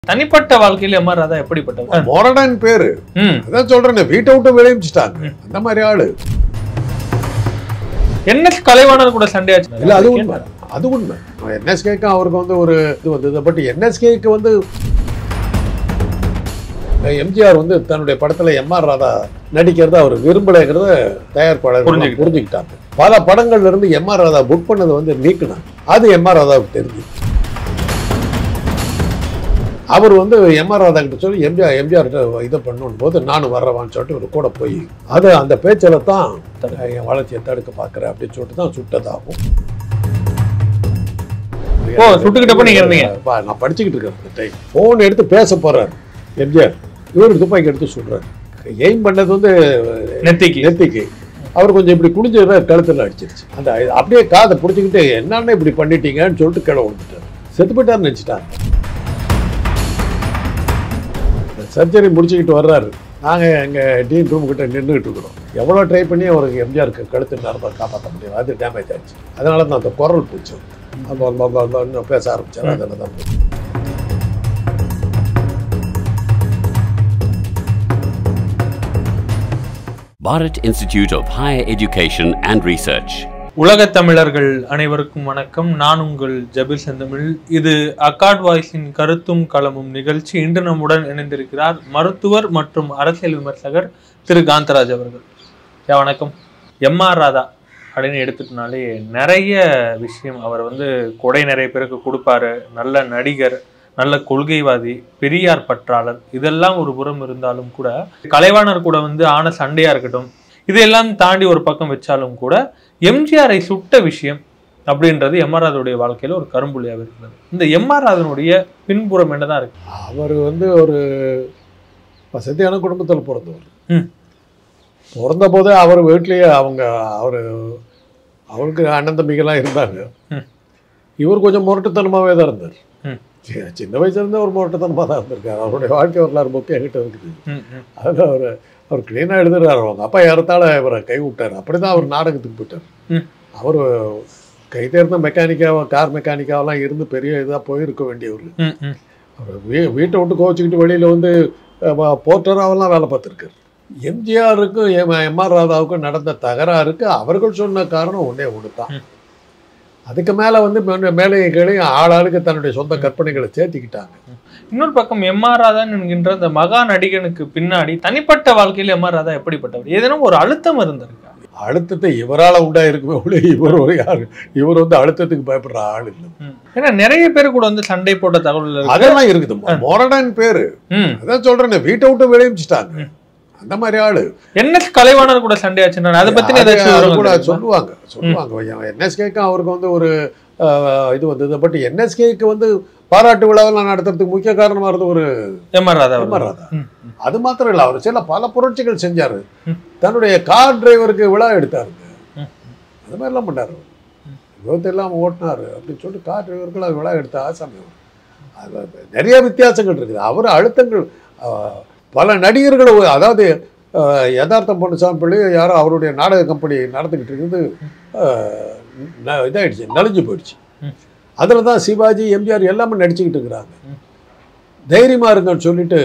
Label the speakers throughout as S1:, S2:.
S1: தனிப்பட்ட வாழ்க்கையில M R Radha எப்படிப்பட்டவர்?
S2: மொரடன் பேரு. அதான் சொல்றேன், வீட்டை விட்டு வெளியிட்டாங்க. அந்த மாதிரி ஆளு.
S1: என்எஸ் கலைவாணர் கூட சண்டையாச்சு.
S2: இல்ல, அது உண்மை. அது உண்மை. என்எஸ்கேக்கு அவருக்கு வந்து ஒரு இது வந்தது. பட் என்எஸ்கேக்கு வந்து எம்ஜிஆர் வந்து தன்னுடைய படத்துல எம் ஆர் ராதா நடிக்கிறத அவர் விரும்பலைங்கிறத தயாரிப்பாளர் புரிஞ்சுக்கிட்டாங்க. பல படங்கள்ல இருந்து எம் ஆர் ராதா புக் பண்ணதை வந்து நீக்கினாங்க. அது எம் ஆர் ராதாவுக்கு தெரிஞ்சு அவர் வந்து எம் ஆர் ராதா கிட்ட சொல்லி எம்ஜிஆர் இதை பண்ணணும் போது நானும் வர்றவான்னு சொல்லிட்டு ஒரு கூட போய் அது அந்த பேச்சில தான் என் வளர்ச்சியை தடுக்க பார்க்குறேன் அப்படின்னு சொல்லிட்டு தான் சுட்டதாகும்.
S1: சுட்டுக்கிட்டப்ப நீங்க இருந்தீங்க.
S2: நான் படிச்சுக்கிட்டு இருக்கேன் டைம். ஃபோன் எடுத்து பேச போறாரு எம்ஜிஆர். இவரு துப்பாக்கி எடுத்து சொல்றாரு. எய்ம் பண்ணது வந்து நெத்திக்கு. அவர் கொஞ்சம் இப்படி குடிஞ்சத கழுத்துல அடிச்சிருச்சு. அந்த அப்படியே காதை பிடிச்சிக்கிட்டு என்னன்னு இப்படி பண்ணிட்டீங்கன்னு சொல்லிட்டு கீழே விழுந்துட்டாரு. செத்து போயிட்டாருன்னு நினைச்சிட்டாங்க. சர்ஜரி முடிச்சுக்கிட்டு வர்றாரு. நாங்கள் எங்கள் டீன் ரூம் கிட்ட நின்றுக்கிட்டு இருக்கிறோம். எவ்வளோ ட்ரை பண்ணி அவருக்கு எம்ஜிஆருக்கு கழுத்து நரம்பை காப்பாற்ற முடியும். அது டேமேஜ் ஆச்சு. அதனால தான் அந்த குரல் பூச்சி அந்த பேச ஆரம்பிச்சார். அதில் தான்
S3: Bharat Institute of Higher Education and Research.
S1: உலக தமிழர்கள் அனைவருக்கும் வணக்கம். நான் உங்கள் ஜபீர் செந்தமிழ். இது அக்காட் வாய்ஸின் கருத்தும் களமும் நிகழ்ச்சி. இன்று நம்முடன் இணைந்திருக்கிறார் மருத்துவர் மற்றும் அரசியல் விமர்சகர் திரு காந்தராஜ் அவர்கள். வணக்கம். எம் ஆர் ராதா அப்படின்னு எடுத்துட்டனாலே நிறைய விஷயம். அவர் வந்து கொடை நிறைய பேருக்கு கொடுப்பாரு. நல்ல நடிகர், நல்ல கொள்கைவாதி, பெரியார் பற்றாளர், இதெல்லாம் ஒரு புறம் இருந்தாலும் கூட கலைவாணர் கூட வந்து ஆன சண்டையா இருக்கட்டும், இதையெல்லாம் தாண்டி ஒரு பக்கம் வச்சாலும் கூட எம்ஜிஆரை சுட்ட விஷயம் அப்படின்றது எம் ஆர் ராதாவுடைய வாழ்க்கையில ஒரு கரும்புள்ளியாக இருக்கிறது. இந்த எம் ஆர் ராதாவுடைய பின்புறம் என்னதான் இருக்கு?
S2: அவர் வந்து ஒரு வசதியான குடும்பத்தில் பிறந்தவர். பிறந்த போதே அவர் வீட்லேயே அவருக்கு அண்ணன் தம்பிகள்லாம் இருந்தாங்க. இவர் கொஞ்சம் முரட்டுத்தனமாகவே தான் இருந்தார். சின்ன வயசுலேருந்து ஒரு முரட்டுத்தனமாக தான் இருந்திருக்காரு. அவருடைய வாழ்க்கை வரலாறு புக்கு என்கிட்ட இருக்குது. அதில் அவர் கிளீனாக எழுதுறாரு. அவங்க அப்பா ஏறத்தாழ இவரை கை விட்டார். அப்படி தான் அவர் நாடகத்துக்கு போயிட்டார். அவர் கை தேர்ந்த மெக்கானிக்காக, கார் மெக்கானிக்காவெல்லாம் இருந்து பெரிய இதாக போயிருக்க வேண்டியவர். அவர் வீட்டை விட்டு கோச்சிக்கிட்டு வெளியில் வந்து போர்ட்டராவெல்லாம் வேலை பார்த்துருக்காரு. எம்ஜிஆருக்கும் எம் ஆர் ராதாவுக்கும் நடந்த தகராறுக்கு அவர்கள் சொன்ன காரணம் ஒன்று தான். அதுக்கு மேலே வந்து மேலையும் கீழையும் ஆளாளுக்கு தன்னுடைய சொந்த கற்பனைகளை சேர்த்திக்கிட்டாங்க.
S1: இன்னொரு பக்கம் எம் ஆர் ராதா என்கின்ற அந்த மகா நடிகனுக்கு பின்னாடி தனிப்பட்ட வாழ்க்கையில் எம் ஆர் ராதா எப்படிப்பட்டவர்? ஏதேனும் ஒரு அழுத்தம் இருந்திருக்கா?
S2: அழுத்தத்தை இவரால் உண்டாயிருக்குமே, இவர் வந்து அழுத்தத்துக்கு பயப்படுற ஆள் இல்லை.
S1: ஏன்னா நிறைய பேர் கூட வந்து சண்டை போட்ட தகவல்
S2: அதெல்லாம் இருக்குது. மொரடன் பேரு. அதான் சொல்றேன், வீட்டை விட்டு வெளியிட்டாங்க. அந்த மாதிரி ஆளு.
S1: என்எஸ் கலைவாணர் கூட சண்டையாச்சு. அதை பத்தி
S2: கூட சொல்லுவாங்க. என்எஸ்கேக்கு அவருக்கு வந்து ஒரு இது வந்தது. பட் என்எஸ்கேக்கு வந்து பாராட்டு விழாவெல்லாம் நடத்துறதுக்கு முக்கிய காரணமா இருந்த ஒரு
S1: எம் ஆர் ராதா.
S2: அது மாத்திரம் இல்லை, அவர் சில பல புரட்சிகள் செஞ்சாரு. தன்னுடைய கார் டிரைவருக்கு விழா எடுத்தாருங்க. அது மாதிரிலாம் பண்ணாரு. விபத்தெல்லாம் ஓட்டினாரு அப்படின்னு சொல்லிட்டு கார் டிரைவருக்கு விழா எடுத்த ஆசாமி. அது நிறைய வித்தியாசங்கள் இருக்குது. அவர் அழுத்தங்கள் பல நடிகர்கள், அதாவது யதார்த்தம் பொன்னுசாமி பிள்ளை யாரோ அவருடைய நாடக கம்பெனி நடந்துக்கிட்டு இருக்குது, இதாகிடுச்சு, நலிஞ்சு போயிடுச்சு. அதில் தான் சிவாஜி, எம்ஜிஆர் எல்லாமே நடிச்சுக்கிட்டு இருக்கிறாங்க. தைரியமாக இருங்கன்னு சொல்லிட்டு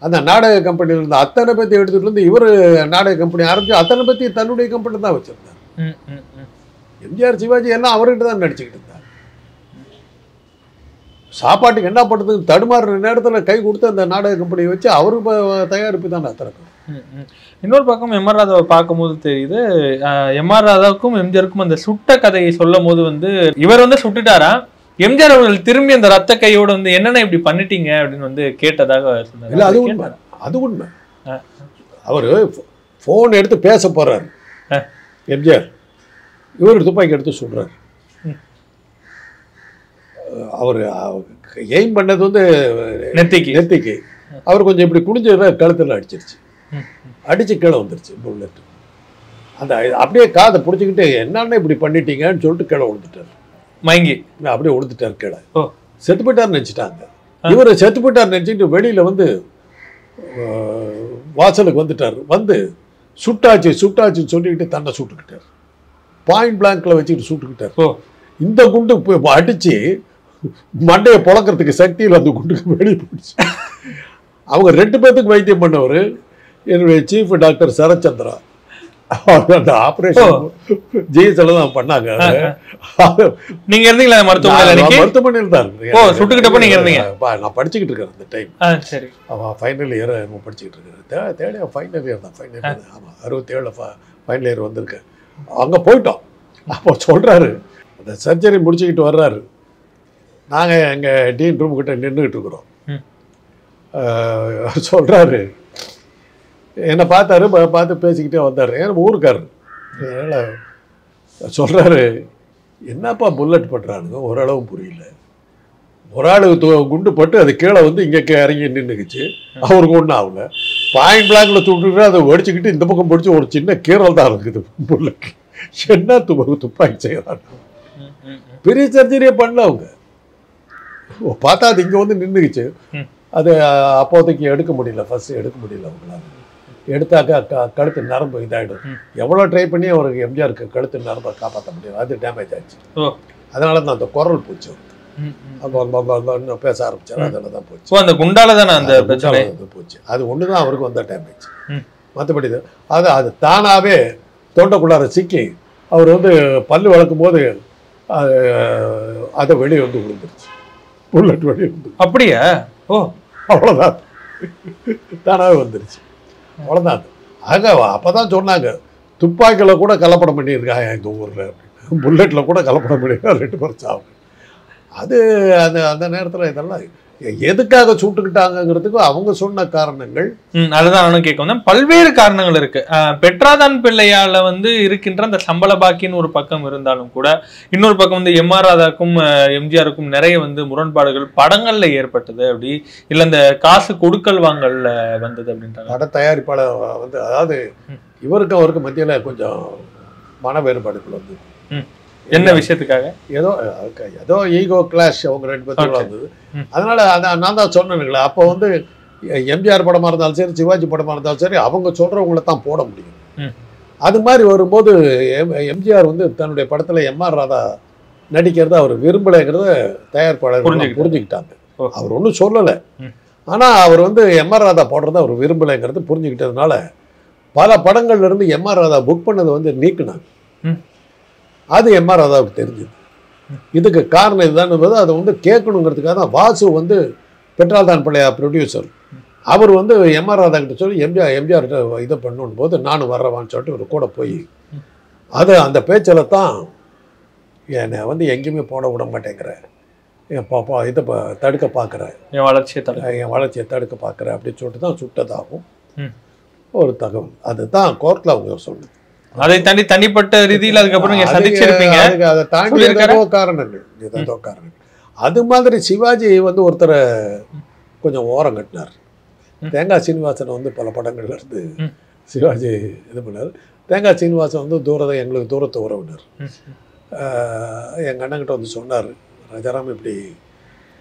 S2: அந்த நாடக கம்பெனியில் இருந்த அத்தனை பற்றி எடுத்துகிட்டு வந்து இவர் நாடக கம்பெனி ஆரம்பித்து அத்தனை பற்றி தன்னுடைய கம்பெனி தான் வச்சுருந்தார். எம்ஜிஆர், சிவாஜி எல்லாம் அவர்கிட்ட தான் நடிச்சுக்கிட்டு இருந்தார். சாப்பாட்டுக்கு என்ன பண்ணுறதுக்கு தடுமாறுற நேரத்தில் கை கொடுத்து அந்த நாடக கம்பெனியை வச்சு அவருக்கு தயாரிப்பு தான் அத்தனைக்கும்.
S1: இன்னொரு பக்கம் எம் ஆர் ராதாவை பார்க்கும்போது தெரியுது, எம் ஆர் ராதாவுக்கும் எம்ஜிஆருக்கும் அந்த சுட்ட கதையை சொல்லும் போது வந்து இவர் வந்து சுட்டுட்டாரா, எம்ஜிஆர் அவர்கள் திரும்பி அந்த ரத்த கையோடு வந்து என்னென்ன இப்படி பண்ணிட்டீங்க அப்படின்னு வந்து கேட்டதாக சொன்னார்.
S2: இல்லை, அது உண்மை. அவர் ஃபோன் எடுத்து பேச போறாரு எம்ஜிஆர். இவர் துப்பாக்கி எடுத்து சொல்றாரு. அவர் எய்ம் பண்ணது வந்து நெத்திக்கு. அவர் கொஞ்சம் இப்படி குடிஞ்சத கழுத்தில் அடிச்சிருச்சு. அடிச்சு கீழே வந்துருச்சு புல்லட். அந்த அப்படியே காதை பிடிச்சிக்கிட்டு என்னன்னு இப்படி பண்ணிட்டீங்கன்னு சொல்லிட்டு கீழே விழுந்துட்டார்.
S1: மயங்கி
S2: அப்படியே விழுந்துட்டார் கீழே. செத்து போயிட்டார் நினச்சிட்டாங்க. இவர் செத்து போயிட்டார் நினச்சிக்கிட்டு வெளியில் வந்து வாசலுக்கு வந்துட்டார். வந்து சுட்டாச்சுன்னு சொல்லிக்கிட்டு தன்னை சுட்டுக்கிட்டார். பாயிண்ட் பிளாங்க்ல வச்சுக்கிட்டு சுட்டுக்கிட்டார். இந்த குண்டு அடிச்சு மண்டையை பொழக்கிறதுக்கு சக்தியில் அந்த குண்டுக்கு வெளியே போயிடுச்சு. அவங்க 2 பேர்த்துக்கு வைத்தியம் பண்ணவர் என்னுடைய சீஃப் டாக்டர் சரச்சந்திரா. அந்த ஆப்ரேஷன் ஜிஎஸ்எல் தான் பண்ணாங்க.
S1: நீங்க இருந்தீங்களா
S2: மருத்துவமனையில் தான்
S1: சுட்டுக்கிட்டப்ப நீங்க இருந்தீங்க?
S2: நான் படிச்சுக்கிட்டு இருக்கேன் அந்த டைம்.
S1: சரி,
S2: அவன் ஃபைனல் இயர் படிச்சுக்கிட்டு இருக்கிறேன். தேடி ஃபைனல் இயர் தான். ஃபைனல் இயர் ஆமாம், 67 ஃபைனல் இயர் வந்திருக்கேன். அங்கே போயிட்டோம். அப்போ சொல்கிறாரு, அந்த சர்ஜரி முடிச்சுக்கிட்டு வர்றாரு. நாங்கள் எங்கள் டீன் ரூம் கிட்ட நின்றுக்கிட்டு இருக்கிறோம். சொல்கிறாரு, என்னை பார்த்தாரு, பார்த்து பேசிக்கிட்டே வந்தார். ஏன்னா ஊருக்காரரு. அதனால் சொல்கிறாரு, என்னப்பா புல்லட் பண்ணுறானுங்க, ஓரளவும் புரியல. ஒரு ஆளுக்கு குண்டு பட்டு அது கீழே வந்து இங்கே இறங்கி நின்றுக்குச்சு. அவருக்கு ஒன்றும் ஆகல. பாயிண்ட் பிளாக்ல சுட்டுட்டு அதை ஒடிச்சுக்கிட்டு இந்த பக்கம் பிடிச்சி ஒரு சின்ன கீரல் தான் இருக்குது புல்லட். என்ன துப்பாக்கி செய்யறாங்க. பெரிய சர்ஜரியே பண்ணல அவங்க. பார்த்தா அது இங்கே வந்து நின்றுக்குச்சு. அது அப்போதைக்கு எடுக்க முடியல. ஃபர்ஸ்ட் எடுக்க முடியல அவங்களால. எடுத்தாக்கா கழுத்து நரம்பு இதாகிடும். எவ்வளோ ட்ரை பண்ணி அவருக்கு எம்ஜிஆருக்கு கழுத்து நரம்பை காப்பாற்ற முடியும். அது டேமேஜ் ஆச்சு. அதனால தான் அந்த குரல் போச்சு. இன்னும் பேச ஆரம்பிச்சாரு. அதில் தான் போச்சு.
S1: அந்த குண்டால தானே அந்த பிரச்சனை
S2: போச்சு. அது ஒன்று தான் அவருக்கு வந்த டேமேஜ். மற்றபடி அது தானாகவே தொண்டைக்குள்ளார சிக்கி அவர் வந்து பல்லு வளர்க்கும் போது அதை வெளியே வந்து விழுந்துருச்சு. புல்லட் வெளியே வந்து.
S1: அப்படியா? ஓ,
S2: அவ்வளோதான். தானாகவே வந்துருச்சு. அவ்வளோதான். ஆக அப்போ தான் சொன்னாங்க, துப்பாக்கியில் கூட கலப்படம் பண்ணியிருக்காங்க இந்த ஊரில் அப்படின்னு. புல்லட்டில் கூட கலப்படம் பண்ணியிருக்கா 2 பேர் சாவு. அது அந்த அந்த நேரத்தில் இதெல்லாம் எதுக்காக சுட்டுக்கிட்டாங்கிறதுக்கு அவங்க சொன்ன காரணங்கள்.
S1: அதுதான் நானும் கேட்க வந்தேன். பல்வேறு காரணங்கள் இருக்கு. பெட்ராதான் பிள்ளையால வந்து இருக்கின்ற அந்த சம்பள பாக்கின்னு ஒரு பக்கம் இருந்தாலும் கூட, இன்னொரு பக்கம் வந்து எம்.ஆர். ராதாக்கும் எம்ஜிஆருக்கும் நிறைய வந்து முரண்பாடுகள் படங்கள்ல ஏற்பட்டது. அப்படி இல்ல இந்த காசு கொடுக்கல் வாங்கல்ல வந்தது அப்படின்றாங்க.
S2: பட தயாரிப்பாளர் வந்து, அதாவது இவருக்கும் அவருக்கு மத்தியில கொஞ்சம் மன வேறுபாடுகள் வந்து.
S1: என்ன விஷயத்துக்காக?
S2: ஏதோ ஈகோ கிளாஷ் அவங்க 2 பேருக்குள்ள இருந்தது. அதனால நான் தான் சொன்னேனுங்களே, அப்போ வந்து எம்ஜிஆர் படமாக இருந்தாலும் சரி, சிவாஜி படமாக இருந்தாலும் சரி, அவங்க சொல்றவங்கள தான் போட முடியும். அது மாதிரி வரும்போது எம்ஜிஆர் வந்து தன்னுடைய படத்துல எம்.ஆர். ராதா நடிக்கிறத அவர் விரும்பலைங்கிறத தயாரிப்பாளர் புரிஞ்சுக்கிட்டாங்க. அவர் ஒன்றும் சொல்லலை. ஆனால் அவர் வந்து எம்.ஆர். ராதா போடுறத அவர் விரும்பலைங்கிறது புரிஞ்சுக்கிட்டதுனால பல படங்கள்ல இருந்து எம்.ஆர். ராதா புக் பண்ணதை வந்து நீக்குனாங்க. அது எம்.ஆர். ராதாவுக்கு தெரிஞ்சது. இதுக்கு காரணம் இதுதான் என்பது அதை வந்து கேட்கணுங்கிறதுக்காக தான் வாசு வந்து பெட்ராதான் பிள்ளையா ப்ரொடியூசர். அவர் வந்து எம்.ஆர். ராதா கிட்ட சொல்லி எம்ஜிஆர் இதை பண்ணணும் போது நானும் வர்றவான்னு சொல்லிட்டு ஒரு கூட போய் அது அந்த பேச்சில் தான் என்னை வந்து எங்கேயுமே போட விட மாட்டேங்கிறேன், என் பாப்பா இதை தடுக்க பார்க்குறேன், என் வளர்ச்சியை தடுக்க பார்க்குறேன் அப்படின்னு சொல்லிட்டு தான் சுட்டதாகும் ஒரு தகவல். அதுதான் கோர்ட்டில் அவங்க சொன்னது.
S1: அதை தாண்டி தனிப்பட்ட ரீதியில் அதுக்கப்புறம் நீங்க சந்திச்சிருப்பீங்க.
S2: அதை தாண்டி ஏதோ காரணங்கள். அது மாதிரி சிவாஜி வந்து ஒருத்தரை கொஞ்சம் ஓரம் கட்டினார். தேங்காய் சீனிவாசன் வந்து பல படங்கள்ல இருந்து சிவாஜி இது பண்ணார். தேங்காய் சீனிவாசன் வந்து எங்களுக்கு தூரத்து உறவினர். எங்கள் அண்ணங்கிட்ட வந்து சொன்னார், ராஜாராம் இப்படி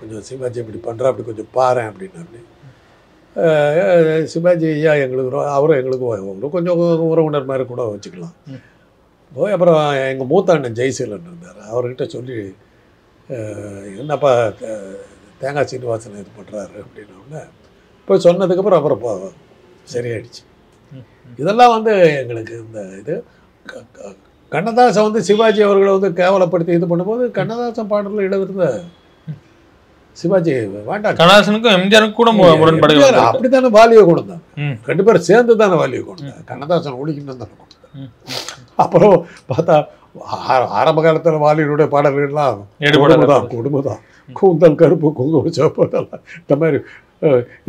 S2: கொஞ்சம் சிவாஜி இப்படி பண்ணுறா, அப்படி கொஞ்சம் பாரு அப்படின்னாரு. சிவாஜி ஐயா எங்களுக்கு அவரும் எங்களுக்கு கொஞ்சம் உறவினர் மாதிரி கூட வச்சுக்கலாம். போய் அப்புறம் எங்கள் மூத்த அண்ணன் ஜெய்சீலன் இருந்தார். அவர்கிட்ட சொல்லி என்னப்பா தேங்காய் சீனிவாசன் இது பண்ணுறாரு அப்படின்னோடனே போய் சொன்னதுக்கப்புறம் அப்புறம் சரியாயிடுச்சு. இதெல்லாம் வந்து எங்களுக்கு இந்த இது கண்ணதாசன் வந்து சிவாஜி அவர்களை வந்து கேவலப்படுத்தி இது பண்ணும்போது கண்ணதாசன் பாடலில் எழுதுறத சிவாஜி வேண்டாம்.
S1: கண்ணதாசனுக்கும் எம்ஜிஆருக்கும் கூட முரண்பாடுகள்
S2: அப்படித்தானே வாலியை கொண்டு தான் 2 பேரும் சேர்ந்து தானே வாலியை கொண்டு கண்ணதாசன் ஒழிக்கணும் தானே கொண்டு. அப்புறம் பார்த்தா ஆரம்ப காலத்தில் வாலியினுடைய பாடல்கள்லாம் கொடுமை தான். கூந்தல் கருப்பு குங்கும சிவப்பதெல்லாம் இந்த மாதிரி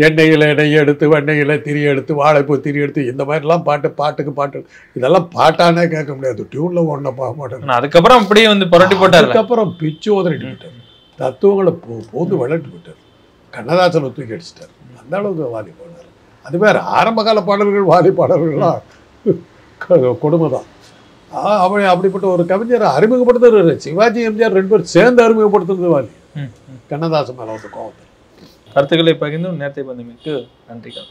S2: எண்ணெயில் எடுத்து வெண்ணெயில் திரி எடுத்து வாழைப்பூ திரி எடுத்து இந்த மாதிரிலாம் பாட்டுக்கு இதெல்லாம் பாட்டானே கேட்க முடியாது. டியூன்ல ஒன்றை பார்க்க மாட்டேன்.
S1: அதுக்கப்புறம் அப்படியே வந்து புரட்டி போட்டார்.
S2: அதுக்கப்புறம் பிச்சு உதறிட்டு விட்டார். தத்துவங்களை போந்து விளையாட்டு விட்டார். கண்ணதாசனை தூக்கி அடிச்சிட்டார். அந்த அளவுக்கு வாலி போனார். அது வேறு ஆரம்ப கால பாடல்கள் வாலி பாடல்கள்லாம் கொடுமை தான். அப்படிப்பட்ட ஒரு கவிஞரை அறிமுகப்படுத்துறது சிவாஜி எம்ஜிஆர் 2 பேரும் சேர்ந்து அறிமுகப்படுத்துறது வாலி. கண்ணதாசன் மேலே வந்து கோபம்.
S1: கருத்துக்களை பகிர்ந்து நேரத்தை பந்தமைக்கு நன்றிகள்.